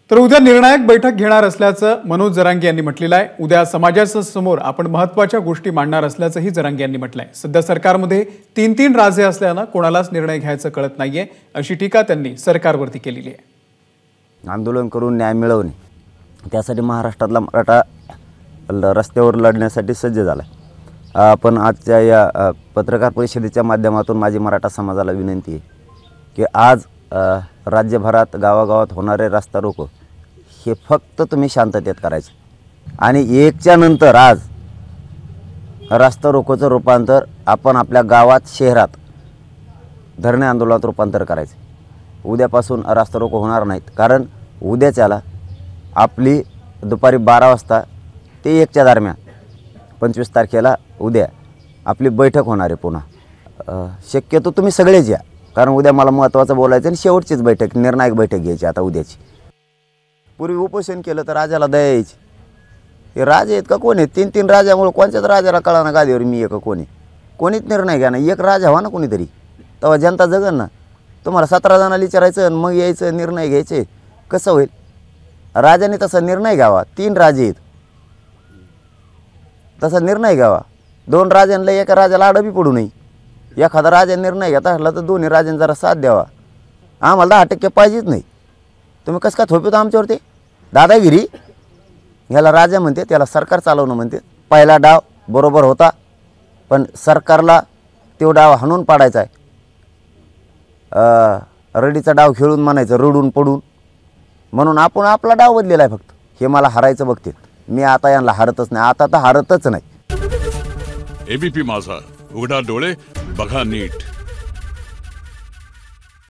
तर उद्या निर्णायक बैठक घेणार असल्याचं मनोज जरांगे यांनी म्हटलेलं आहे। उद्या समाजाच्या समोर आपण महत्त्वाच्या गोष्टी मांडणार असल्याचंही जरांगे यांनी म्हटलंय। सध्या सरकारमध्ये तीन राजे असल्यानं कोणालाच निर्णय घ्यायचं कळत नाहीये अशी टीका त्यांनी सरकारवरती केलेली आहे। आंदोलन करून न्याय मिळवणे त्यासाठी महाराष्ट्रातला मराठा रस्त्यावर लढण्यासाठी सज्ज झाला। पण आजच्या या पत्रकार परिषदेच्या माध्यमातून माझी मराठा समाजाला विनंती आहे की आज राज्यभरात गावागावात होणारे रस्ता रोको हे फक्त तुम्ही शांततेत करायचे आणि एकच्या नंतर आज रस्ता रोकोचं रूपांतर आपण आपल्या गावात शहरात धरणे आंदोलनात रूपांतर करायचं। उद्यापासून रस्ता रोको होणार नाहीत, कारण उद्याच्याला आपली दुपारी 12 वाजता ते 1च्या दरम्यान 25 तारखेला उद्या आपली बैठक होणार आहे पुन्हा। शक्यतो तुम्ही सगळेच या, कारण उद्या मला महत्त्वाचं बोलायचं आणि शेवटचीच बैठक निर्णायक बैठक घ्यायची आता उद्याची। पूर्वी उपोषण केलं तर राजाला दया यायची। हे राजे आहेत का कोण आहेत? 3 राजामुळे कोणत्याच राजाला कळाना गादीवर मी एक कोणी कोणीच निर्णय घ्या ना, एक राजा व्हा ना कोणीतरी, तेव्हा जनता जगन ना। तुम्हाला 17 जणांना विचारायचं आणि मग यायचं निर्णय घ्यायचे, कसं होईल? राजाने तसा निर्णय घ्यावा। 3 राजे आहेत, तसा निर्णय घ्यावा। 2 राजांना एका राजाला आडवी पडू नये। एखादा राजा निर्णय घेता असला तर दोन्ही राजांनी जरा साथ द्यावा। आम्हाला 10% पाहिजेच नाही। तुम्ही कसं काय थोपवता आमच्यावरती दादागिरी? याला राजा म्हणते, त्याला सरकार चालवणं म्हणते। पहिला डाव बरोबर होता, पण सरकारला तो डाव हाणून पाडायचा आहे। रडीचा डाव खेळून म्हणायचं रडून पडून, म्हणून आपण आपला डाव बदलेला आहे फक्त। हे मला हरायचं बघते मी, आता यांना हरतच नाही, आता तर हरतच नाही। एबीपी माझा, उघडा डोळे बघा नीट।